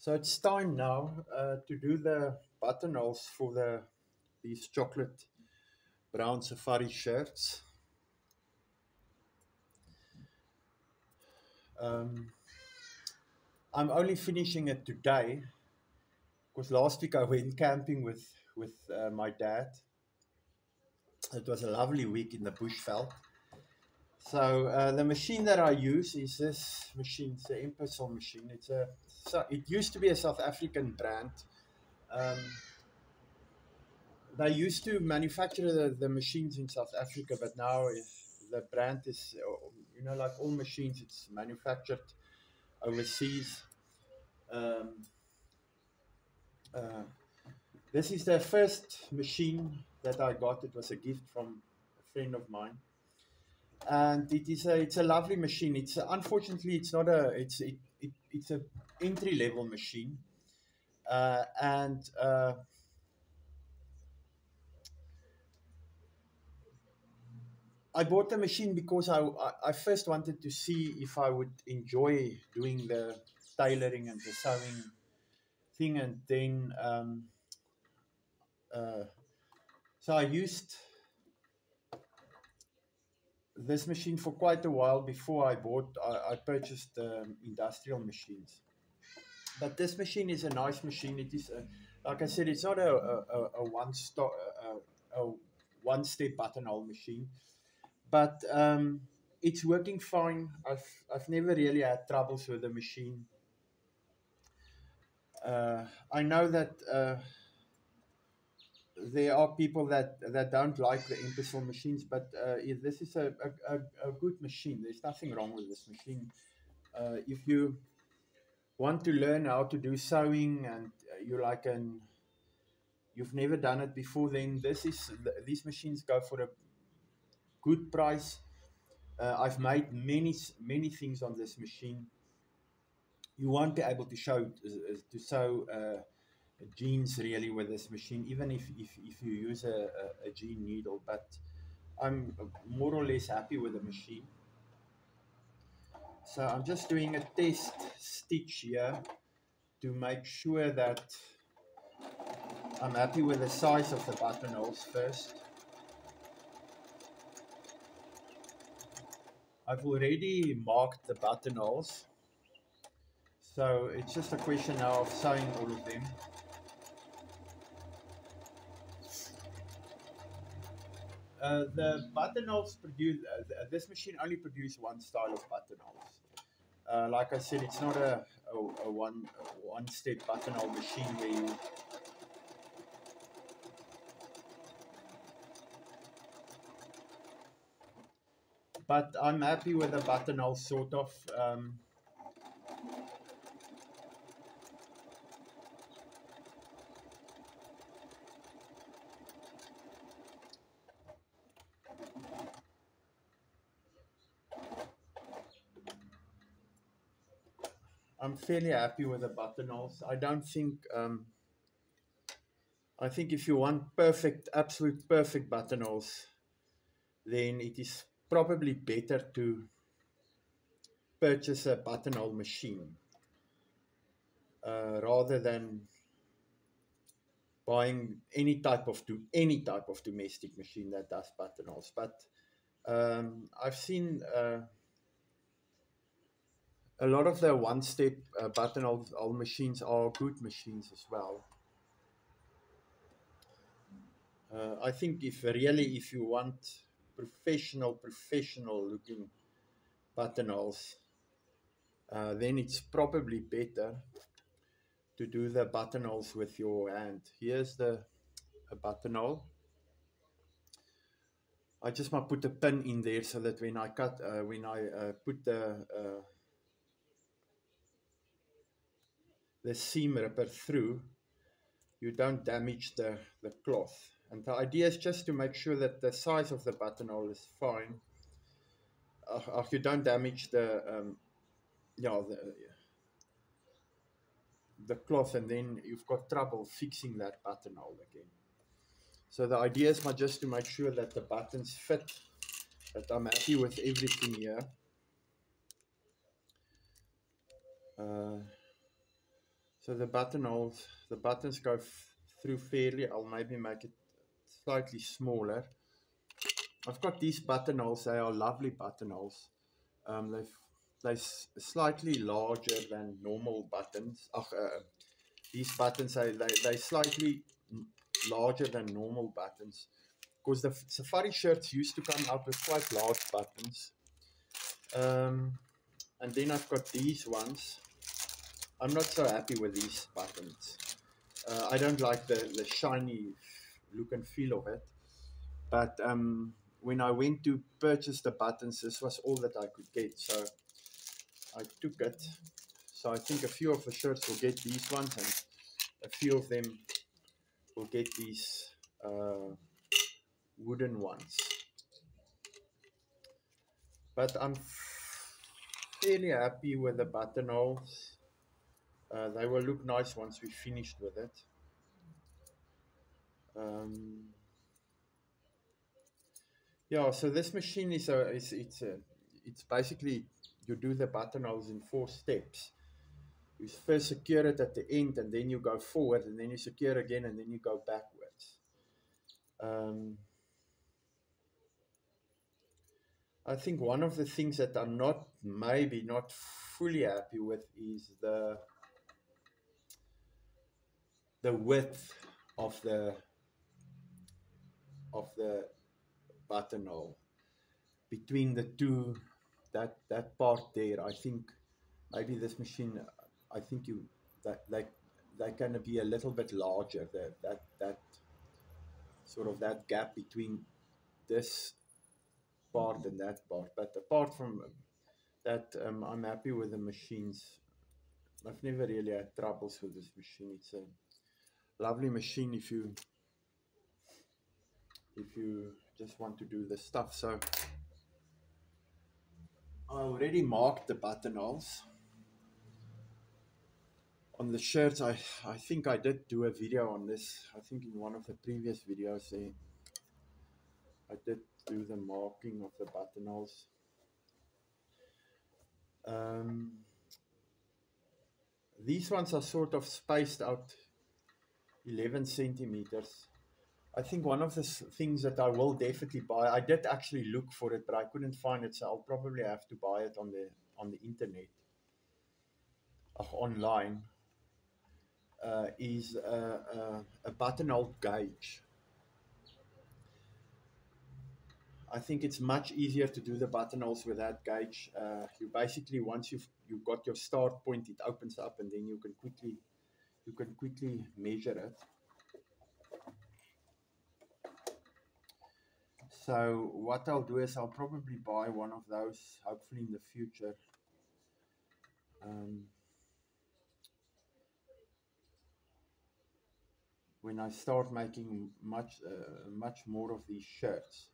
So it's time now to do the buttonholes for these chocolate brown safari shirts. Um, I'm only finishing it today because last week I went camping with my dad. It was a lovely week in the bushveld. So the machine that I use is this machine. It's the Impersol machine. It used to be a South African brand. Um, they used to manufacture the machines in South Africa, but now the brand is, like all machines, it's manufactured overseas. Um, uh, this is the first machine that I got. It was a gift from a friend of mine, and it's a lovely machine. Unfortunately it's not a it's a entry level machine, and I bought the machine because I first wanted to see if I would enjoy doing the tailoring and the sewing thing, and then uh, so I used this machine for quite a while before I purchased industrial machines. But this machine is a nice machine. It is, like I said, it's not a a one step buttonhole machine, but it's working fine. I've never really had troubles with the machine. I know that there are people that don't like the Impersol machines, but this is a good machine. There's nothing wrong with this machine. If you want to learn how to do sewing and you've never done it before, then these machines go for a good price. I've made many things on this machine. You won't be able to sew jeans really with this machine, even if you use a jean needle. But I'm more or less happy with the machine. So I'm just doing a test stitch here to make sure that I'm happy with the size of the buttonholes first. I've already marked the buttonholes, so it's just a question now of sewing all of them. The buttonholes produce, this machine only produces one style of buttonholes. Like I said, it's not a one step buttonhole machine where you but I'm happy with the buttonhole sort of. I'm fairly happy with the buttonholes. I don't think. I think if you want perfect, absolute perfect buttonholes, then it is probably better to purchase a buttonhole machine rather than buying any type of domestic machine that does buttonholes. But I've seen a lot of the one-step buttonhole machines are good machines as well. I think if you want professional looking buttonholes, then it's probably better to do the buttonholes with your hand. Here's a buttonhole. I just might put a pin in there so that when I put the seam ripper through, you don't damage the cloth. And the idea is just to make sure that the size of the buttonhole is fine. You don't damage the cloth, and then you've got trouble fixing that buttonhole again. So the idea is just to make sure that the buttons fit, that I'm happy with everything here. So the buttonholes, the buttons go through fairly. I'll maybe make it slightly smaller. I've got these buttonholes. They are lovely buttonholes. They're slightly larger than normal buttons. These buttons they slightly larger than normal buttons, because the safari shirts used to come out with quite large buttons. And then I've got these ones. I'm not so happy with these buttons. I don't like the shiny look and feel of it. But when I went to purchase the buttons, this was all that I could get. So I took it. So I think a few of the shirts will get these ones, and a few of them will get these wooden ones. But I'm fairly happy with the buttonholes. They will look nice once we finished with it. Yeah, so this machine is it's basically, you do the buttonholes in 4 steps. You first secure it at the end, and then you go forward, and then you secure again, and then you go backwards. I think one of the things that I'm maybe not fully happy with is the width of the buttonhole between the two, that part there. I think maybe this machine, I think they're going to be a little bit larger. That sort of that gap between this part and that part. But apart from that, I'm happy with the machines. I've never really had troubles with this machine. It's a lovely machine if you just want to do the stuff. So I already marked the buttonholes on the shirts. I think I did do a video on this. I think in one of the previous videos there, I did do the marking of the buttonholes. These ones are sort of spaced out 11 centimeters. I think one of the things that I will definitely buy, I did actually look for it, but I couldn't find it, so I'll probably have to buy it on the internet, online, is a buttonhole gauge. I think it's much easier to do the buttonholes with that gauge. You basically, once you've got your start point, it opens up, and then you can quickly measure it. So what I'll do is I'll probably buy one of those, hopefully in the future. When I start making much more of these shirts.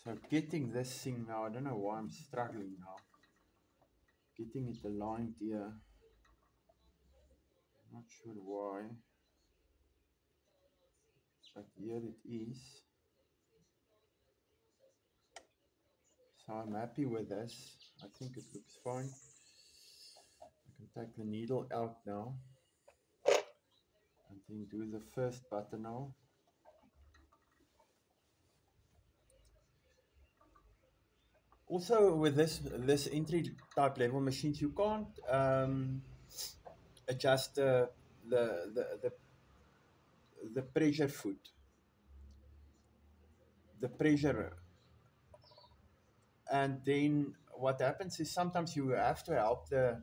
So getting this thing now, I don't know why I'm struggling now. Getting it aligned here. Not sure why. But here it is. So I'm happy with this. I think it looks fine. I can take the needle out now. And then do the first buttonhole. Also, with this entry type level machines, you can't adjust the pressure foot, the pressure, and then what happens is sometimes you have to help the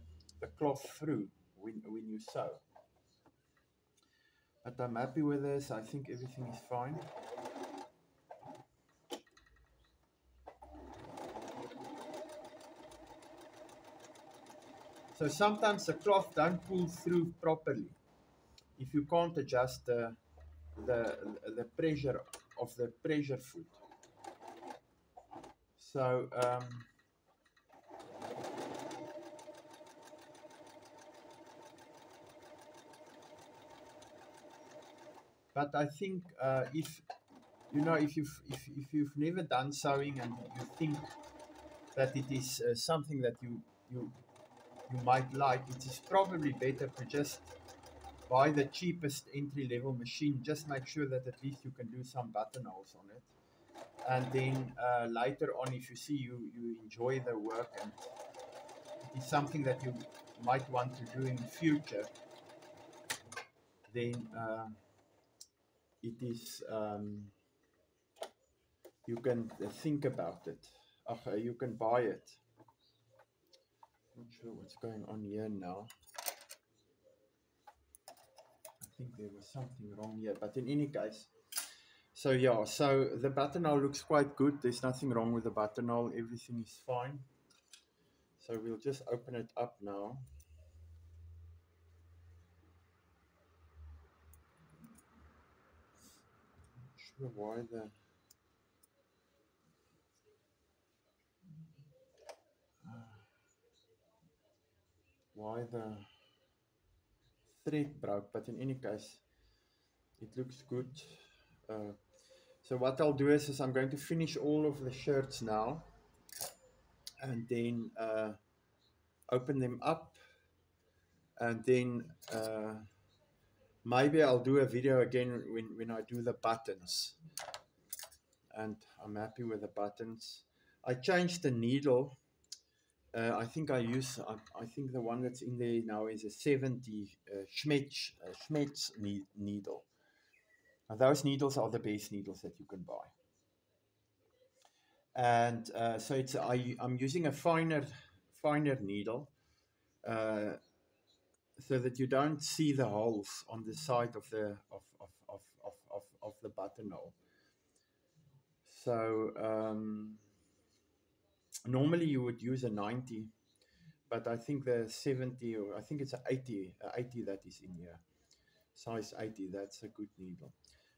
cloth through when you sew. But I'm happy with this. I think everything is fine. So sometimes the cloth don't pull through properly if you can't adjust the pressure of the pressure foot. So But I think if you know if you've never done sewing and you think that it is something that you you might like, it is probably better to just buy the cheapest entry level machine. Just make sure that at least you can do some buttonholes on it, and then later on, if you see you enjoy the work and it is something that you might want to do in the future, then it is you can think about it. You can buy it. Not sure what's going on here now. I think there was something wrong here, but in any case, so yeah, so the buttonhole looks quite good. There's nothing wrong with the buttonhole. Everything is fine. So we'll just open it up now. Not sure why the thread broke, but in any case, it looks good. So what I'll do is I'm going to finish all of the shirts now, and then open them up, and then maybe I'll do a video again when I do the buttons. And I'm happy with the buttons. I changed the needle. I think I think the one that's in there now is a 70 Schmetz needle. Now those needles are the best needles that you can buy. And so I'm using a finer needle so that you don't see the holes on the side of the buttonhole. So normally you would use a 90, but I think the 70, or I think it's an 80 that is in here. Size 80, that's a good needle.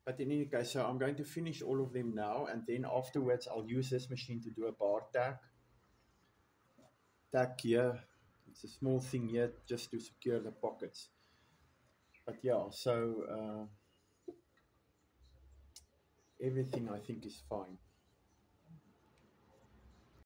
But in any case, so I'm going to finish all of them now, and then afterwards I'll use this machine to do a bar tack. Tack here, it's a small thing here just to secure the pockets. But yeah, so everything I think is fine.